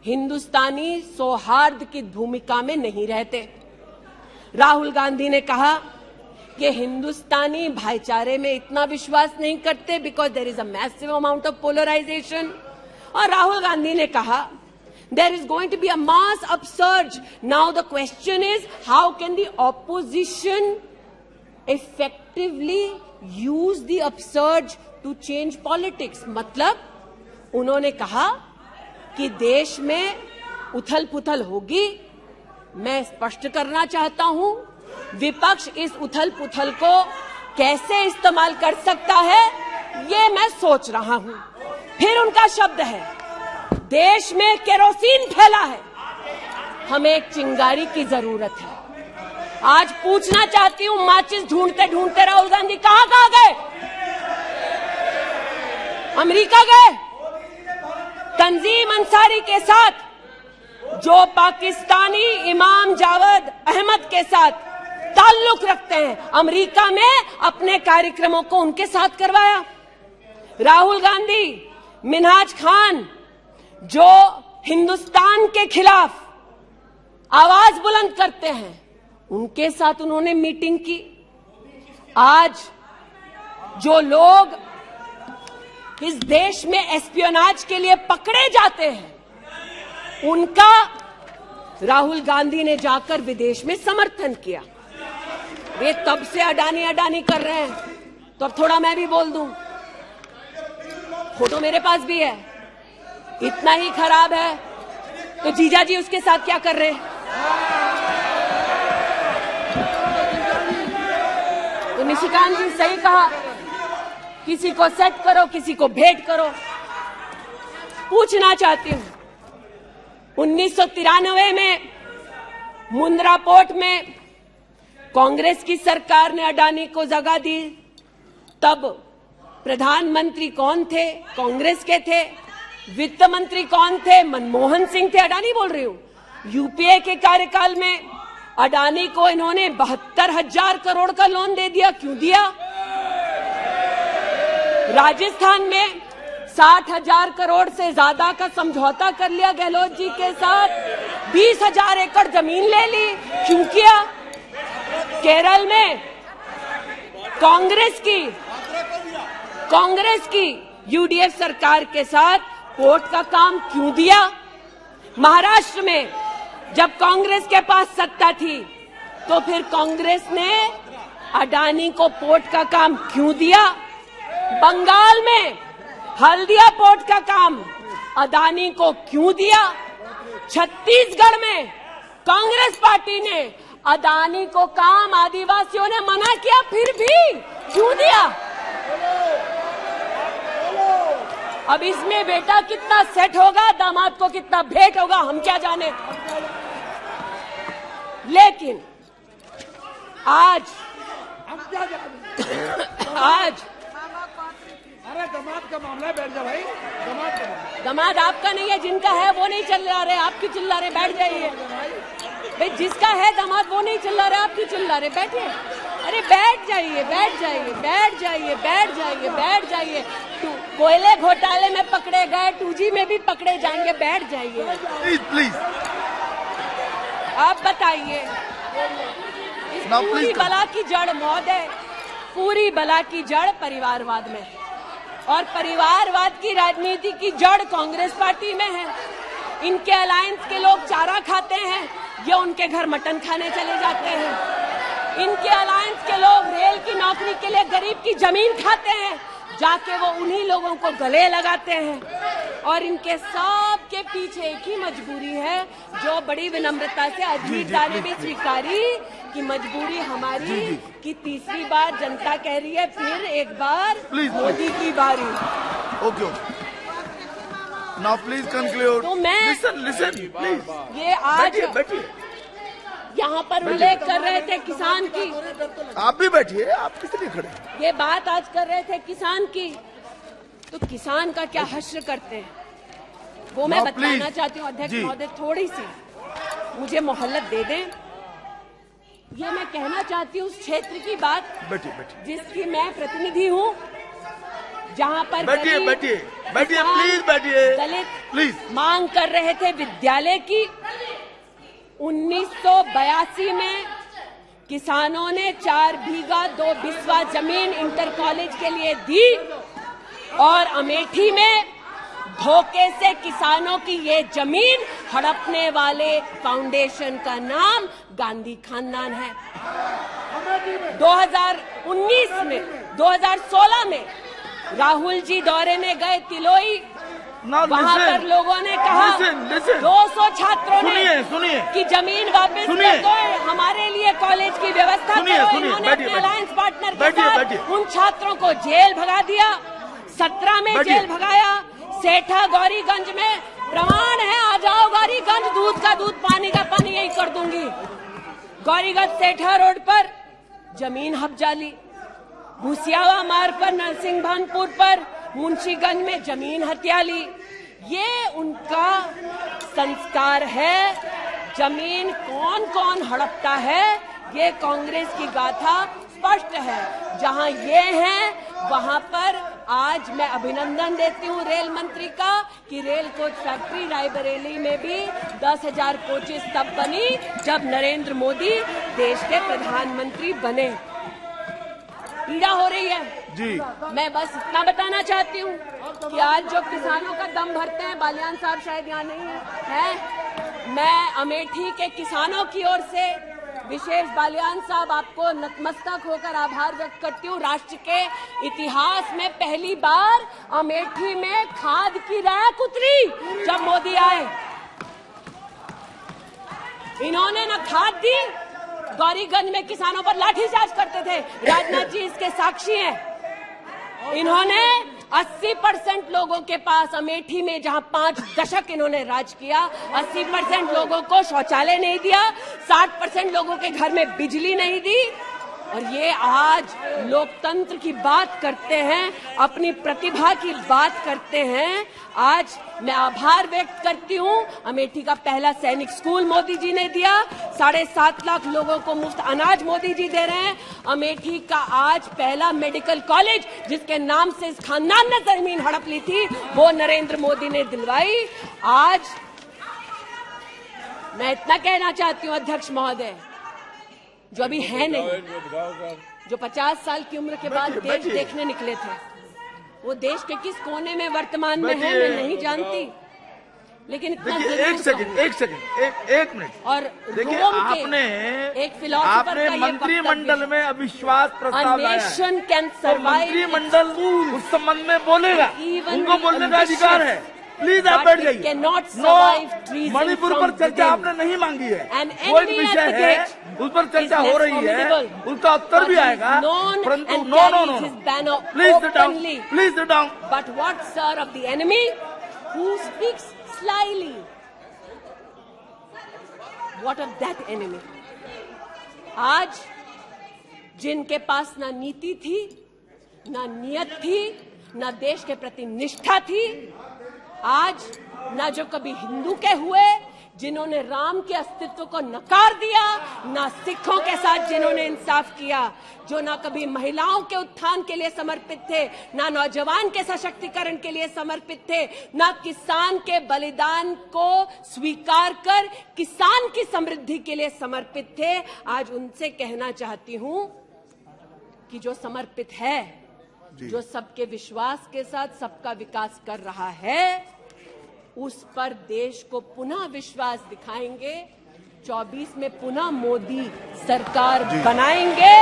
हिंदुस्तानी सौहार्द की भूमिका में नहीं रहते। राहुल गांधी ने कहा कि हिंदुस्तानी भाईचारे में इतना विश्वास नहीं करते because there is a massive amount of polarisation. और राहुल गांधी ने कहा there is going to be a mass upsurge. Now the question is, how can the opposition effectively use the upsurge to change politics? मतलब उन्होंने कहा कि देश में उथल पुथल होगी। मैं स्पष्ट करना चाहता हूं, विपक्ष इस उथल पुथल को कैसे इस्तेमाल कर सकता है ये मैं सोच रहा हूं। फिर उनका शब्द है देश में केरोसिन फैला है, हमें एक चिंगारी की जरूरत है। आज पूछना चाहती हूं, माचिस ढूंढते ढूंढते राहुल गांधी कहां गए? अमेरिका गए? तंजीम अंसारी के साथ, जो पाकिस्तानी इमाम जावेद अहमद के साथ ताल्लुक रखते हैं, अमेरिका में अपने कार्यक्रमों को उनके साथ करवाया। राहुल गांधी, मिन्हाज खान, जो हिंदुस्तान के खिलाफ आवाज बुलंद करते हैं, उनके साथ उन्होंने मीटिंग की। आज जो लोग इस देश में एस्पियोनाज के लिए पकड़े जाते हैं, उनका राहुल गांधी ने जाकर विदेश में समर्थन किया। वे तब से अडानी अडानी कर रहे हैं, तो अब थोड़ा मैं भी बोल दूं। फोटो मेरे पास भी है। इतना ही खराब है तो जीजा जी उसके साथ क्या कर रहे हैं? तो निशिकांत जी सही कहा, किसी को सेट करो, किसी को भेंट करो। पूछना चाहती हूं, 1993 में मुंद्रा पोर्ट में कांग्रेस की सरकार ने अडानी को जगह दी। तब प्रधानमंत्री कौन थे? कांग्रेस के थे। वित्त मंत्री कौन थे? मनमोहन सिंह थे। अडानी बोल रही हूं। यूपीए के कार्यकाल में अडानी को इन्होंने 72,000 करोड़ का लोन दे दिया। क्यों दिया? राजस्थान में 60,000 करोड़ से ज्यादा का समझौता कर लिया गहलोत जी के साथ। 20,000 एकड़ जमीन ले ली। क्यों किया? केरल में कांग्रेस की यूडीएफ सरकार के साथ पोर्ट का काम क्यों दिया? महाराष्ट्र में जब कांग्रेस के पास सत्ता थी तो फिर कांग्रेस ने अडानी को पोर्ट का काम क्यों दिया? बंगाल में हल्दिया पोर्ट का काम अडानी को क्यों दिया? छत्तीसगढ़ में कांग्रेस पार्टी ने अडानी को काम आदिवासियों ने मना किया, फिर भी क्यों दिया? अब इसमें बेटा कितना सेट होगा, दामाद को कितना भेंट होगा, हम क्या जाने। लेकिन आज अरे दामाद का मामला है, बैठ जा भाई। दामाद आपका नहीं है, जिनका है वो नहीं चिल्ला रहे, आप क्यों चिल्ला रहे? बैठ जाइए भाई। जिसका है दामाद वो नहीं चिल्ला रहे, आप क्यों चिल्ला रहे? बैठिए। अरे बैठ जाइए, बैठ जाइए, बैठ जाइए, बैठ जाइए, बैठ जाइए। कोयले घोटाले में पकड़े गए, 2G में भी पकड़े जाएंगे। बैठ जाइए प्लीज। आप बताइए, इस पूरी बला की जड़ महोदय, पूरी बला की जड़ परिवारवाद में है, और परिवारवाद की राजनीति की जड़ कांग्रेस पार्टी में है। इनके अलायंस के लोग चारा खाते हैं, ये उनके घर मटन खाने चले जाते हैं। इनके अलायंस के लोग रेल की नौकरी के लिए गरीब की जमीन खाते हैं, जाके वो उन्हीं लोगों को गले लगाते हैं। और इनके सब के पीछे एक ही मजबूरी है, जो बड़ी विनम्रता से अजीत दा ने भी स्वीकारी कि मजबूरी हमारी कि तीसरी बार जनता कह रही है फिर एक बार मोदी की बारी। Okay, now please conclude. तो मैं लिसन प्लीज। ये आज बैठिए। यहाँ पर उल्लेख कर रहे थे किसान की। आप भी बैठिए, आप किस लिए खड़े? ये बात आज कर रहे थे किसान की, तो किसान का क्या हश्र करते हैं वो मैं बताना चाहती हूँ। अध्यक्ष महोदय थोड़ी सी मुझे मोहलत दे दें। ये मैं कहना चाहती हूँ उस क्षेत्र की बात जिसकी मैं प्रतिनिधि हूँ, जहाँ पर बैठिए प्लीज, बैठिए दलित प्लीज मांग कर रहे थे विद्यालय की। 1982 में किसानों ने 4 बीघा 2 बिस्वा जमीन इंटर कॉलेज के लिए दी, और अमेठी में धोखे से किसानों की ये जमीन हड़पने वाले फाउंडेशन का नाम गांधी खानदान है। 2016 में राहुल जी दौरे में गए तिलोई, वहाँ पर लोगों ने कहा 200 छात्रों ने सुनिए कि जमीन वापस दे दो, हमारे लिए कॉलेज की व्यवस्था करो। इन्होंने अपने अलायंस पार्टनर के साथ उन छात्रों को जेल भगा दिया। 17 में जेल भगाया। सेठा गौरीगंज में प्रमाण है, आ जाओ गौरीगंज, दूध का दूध पानी का पानी यही कर दूंगी। गौरीगंज सेठा रोड पर जमीन हब्जा ली। भूसियावा मार्ग पर नरसिंहभानपुर पर मुंशीगंज में जमीन हत्या ली। ये उनका संस्कार है। जमीन कौन कौन हड़पता है, ये कांग्रेस की गाथा स्पष्ट है। जहां ये हैं वहां पर आज मैं अभिनंदन देती हूं रेल मंत्री का कि रेल कोच फैक्ट्री रायबरेली में भी 10,000 कोचेस तब बनी जब नरेंद्र मोदी देश के प्रधानमंत्री बने। पीड़ा हो रही है जी। मैं बस इतना बताना चाहती हूँ कि आज जो किसानों का दम भरते हैं, बालियान साहब शायद यहाँ नहीं है, मैं अमेठी के किसानों की ओर से विशेष बालियान साहब आपको नतमस्तक होकर आभार व्यक्त करती हूँ। राष्ट्र के इतिहास में पहली बार अमेठी में खाद की रैक उतरी जब मोदी आए। इन्होंने न खाद दी, गौरीगंज में किसानों पर लाठीचार्ज करते थे, राजनाथ जी इसके साक्षी हैं। इन्होंने 80% लोगों के पास अमेठी में जहां 5 दशक इन्होंने राज किया, 80% लोगों को शौचालय नहीं दिया, 60% लोगों के घर में बिजली नहीं दी। और ये आज लोकतंत्र की बात करते हैं, अपनी प्रतिभा की बात करते हैं। आज मैं आभार व्यक्त करती हूँ, अमेठी का पहला सैनिक स्कूल मोदी जी ने दिया, 7.5 लाख लोगों को मुफ्त अनाज मोदी जी दे रहे हैं। अमेठी का आज पहला मेडिकल कॉलेज जिसके नाम से इस खानदान ने जमीन हड़प ली थी, वो नरेंद्र मोदी ने दिलवाई। आज मैं इतना कहना चाहती हूँ अध्यक्ष महोदय, जो अभी है नहीं, जो 50 साल की उम्र के बाद देश देखने निकले थे, वो देश के किस कोने में वर्तमान में है मैं नहीं जानती, लेकिन इतना एक मिनट। और देखिए, आपने एक फिलोसोफर का ये मंत्रिमंडल में अविश्वास प्रस्ताव लाया है। मंत्रिमंडल उस संबंध में बोलेगा, उनको बोलने का अधिकार है। प्लीज आप बैठ जाइए। मणिपुर पर चर्चा आपने नहीं मांगी है, वो एक विषय है, उस पर चर्चा हो रही है, उसका उत्तर भी आएगा, परंतु no please sit down, please sit down. But what sir of the enemy who speaks slyly, what of that enemy? आज जिनके पास ना नीति थी, ना नियत थी, ना देश के प्रति निष्ठा थी, आज ना जो कभी हिंदू के हुए, जिन्होंने राम के अस्तित्व को नकार दिया, ना सिखों के साथ जिन्होंने इंसाफ किया, जो ना कभी महिलाओं के उत्थान के लिए समर्पित थे, ना नौजवान के सशक्तिकरण के लिए समर्पित थे, ना किसान के बलिदान को स्वीकार कर किसान की समृद्धि के लिए समर्पित थे। आज उनसे कहना चाहती हूं कि जो समर्पित है, जो सबके विश्वास के साथ सबका विकास कर रहा है, उस पर देश को पुनः विश्वास दिखाएंगे। 24 में पुनः मोदी सरकार बनाएंगे।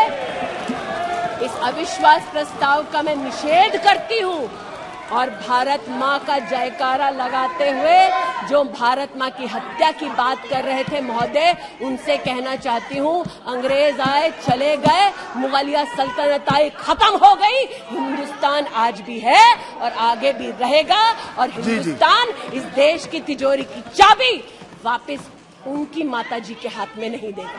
इस अविश्वास प्रस्ताव का मैं निषेध करती हूं और भारत मां का जयकारा लगाते हुए जो भारत मां की हत्या की बात कर रहे थे महोदय, उनसे कहना चाहती हूं, अंग्रेज आए चले गए, मुगलिया सल्तनत आई खत्म हो गई, हिंदुस्तान आज भी है और आगे भी रहेगा। और हिंदुस्तान इस देश की तिजोरी की चाबी वापस उनकी माताजी के हाथ में नहीं देगा।